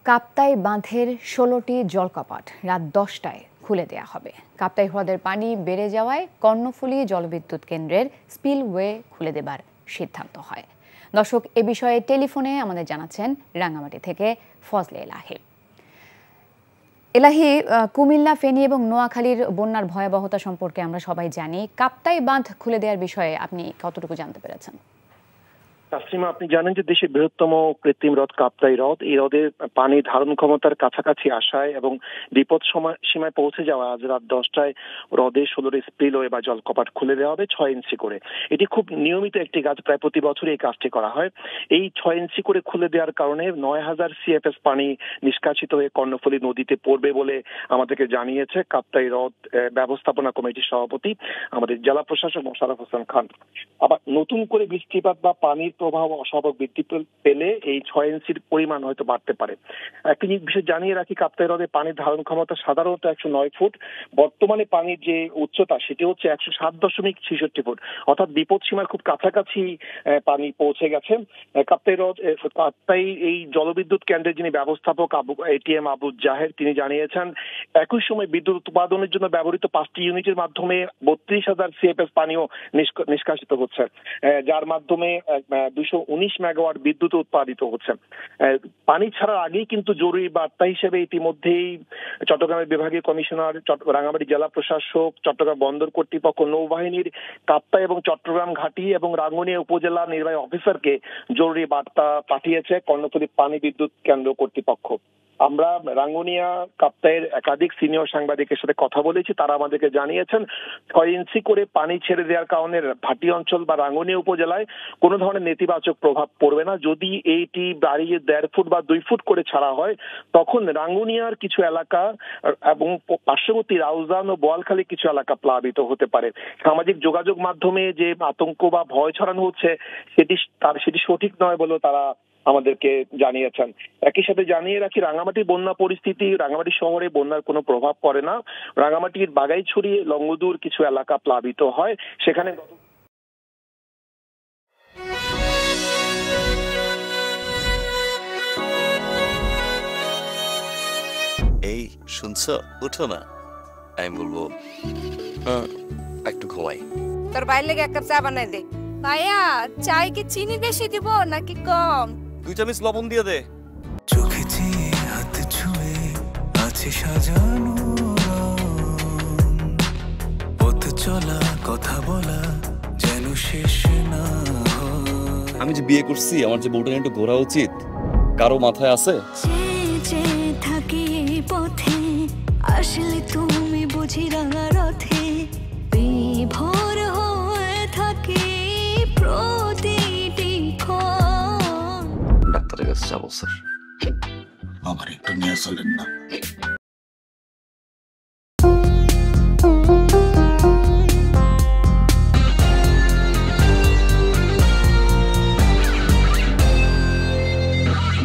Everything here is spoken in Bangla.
কাপ্তাই বাঁধের ১৬টি জলকপাট রাত ১০টায় খুলে দেয়া হবে। কাপ্তাই হ্রদের পানি বেড়ে যাওয়ায় কর্ণফুলী জলবিদ্যুৎ কেন্দ্রের স্পিলওয়ে খুলে দেবার সিদ্ধান্ত হয়। দর্শক, এ বিষয়ে টেলিফোনে আমাদের জানাচ্ছেন রাঙ্গামাটি থেকে ফজলে এলাহি। এলাহি, কুমিল্লা, ফেনী এবং নোয়াখালীর বন্যার ভয়াবহতা সম্পর্কে আমরা সবাই জানি। কাপ্তাই বাঁধ খুলে দেওয়ার বিষয়ে আপনি কতটুকু জানতে পেরেছেন? তাসলিমা, আপনি জানেন যে দেশের বৃহত্তম কৃত্রিম হ্রদ কাপ্তাই হ্রদ, এই হ্রদের পানি ধারণ ক্ষমতার কাছাকাছি আসায় এবং বিপদ সীমায় পৌঁছে যাওয়া আজ রাত 10টায় হ্রদের 16টি স্পিলওয়ে বা জলকপাট খুলে দেওয়া হবে 6 ইঞ্চি করে। এটি খুব নিয়মিত একটি কাজ, প্রায় প্রতি বছরই এই কাজটি করা হয়। এই 6 ইঞ্চি করে খুলে দেওয়ার কারণে 9000 CFS পানি নিষ্কাশিত হয়ে কর্ণফুলী নদীতে পড়বে বলে আমাদেরকে জানিয়েছে কাপ্তাই হ্রদ ব্যবস্থাপনা কমিটির সভাপতি আমাদের জেলা প্রশাসক মোশাররফ হোসেন খান। আবার নতুন করে বৃষ্টিপাত বা পানির প্রভাব অস্বাভাবিক বৃদ্ধি পেলে এই 6 ইঞ্চির পরিমাণ হয়তো বাড়তে পারে। একটি বিষয় জানিয়ে রাখি, কাপ্তাই হ্রদে পানির ধারণ ক্ষমতা সাধারণত 109 ফুট। বর্তমানে পানির যে উচ্চতা সেটি হচ্ছে 107.66 ফুট, অর্থাৎ বিপদ সীমার খুব কাছাকাছি পানি পৌঁছে গেছে। কাপ্তাই এই জলবিদ্যুৎ কেন্দ্রের যিনি ব্যবস্থাপক ATM আবু জাহের, তিনি জানিয়েছেন একই সময় বিদ্যুৎ উৎপাদনের জন্য ব্যবহৃত 5টি ইউনিটের মাধ্যমে 32,000 CFS পানিও নিষ্কাশিত হচ্ছে, যার মাধ্যমে 219 মেগাওয়াট বিদ্যুৎ উৎপাদিত হচ্ছে। পানি ছাড়ার আগেই কিন্তু জরুরি বার্তা হিসেবে ইতিমধ্যেই চট্টগ্রামের বিভাগীয় কমিশনার, রাঙ্গামাটি জেলা প্রশাসক, চট্টগ্রাম বন্দর কর্তৃপক্ষ, নৌবাহিনীর কাপ্তাই এবং চট্টগ্রাম ঘাটি এবং রাঙ্গুনিয়া উপজেলা নির্বাহী অফিসারকে জরুরি বার্তা পাঠিয়েছে কর্ণফুলী পানি বিদ্যুৎ কেন্দ্র কর্তৃপক্ষ। আমরা রাঙ্গুনিয়া কাপ্তাইয়ের একাধিক সিনিয়র সাংবাদিকের সাথে কথা বলেছি, তারা আমাদেরকে জানিয়েছেন 6 ইঞ্চি করে পানি ছেড়ে দেওয়ার কারণে ভাটি অঞ্চল বা রাঙ্গুনিয়া উপজেলায় কোনো ধরনের নেতিবাচক প্রভাব পড়বে না। যদি এইটি বাড়িয়ে 1.5 ফুট বা 2 ফুট করে ছাড়া হয়, তখন রাঙ্গুনিয়ার কিছু এলাকা এবং পার্শ্ববর্তী রাউজান ও বোয়ালখালী কিছু এলাকা প্লাবিত হতে পারে। সামাজিক যোগাযোগ মাধ্যমে যে আতঙ্ক বা ভয় ছড়ানো হচ্ছে সেটি সঠিক নয় বলেও তারা আমাদেরকে জানিয়েছেন। একই সাথে জানিয়ে রাখি, রাঙ্গামাটির বন্যা পরিস্থিতি, রাঙ্গামাটি শহরে বন্যার কোনো প্রভাব পড়ে না। রাঙ্গামাটির বাগাইছড়ি, লংগদুর কিছু এলাকা প্লাবিত হয়, সেখানে এই শুনছো, উঠো না। আমি বলবো একটু ঘুমাই। তোর বাইরে লেগে এক কাপ চা বানাই দে। ভাইয়া, চাই কি চিনি বেশি দিব নাকি কম? 2 চামচ লবণ দিয়ে দে। চোখে হাত ছুঁয়ে আছে সাজানো, পথ চলা কথা বলা যেন শেষ না। আমি যে বিয়ে করছি, আমার যে বউটা একটু ঘোরা উচিত, কারো মাথায় আছে? থাকি পথে আসলে তুমি বুঝি রাঙা রথে বিভোর হয়ে থাকি প্রতিটি ক্ষণ। ডাক্তারের কাছে যাবো স্যার, আমার একটু নিয়ে চলেন না।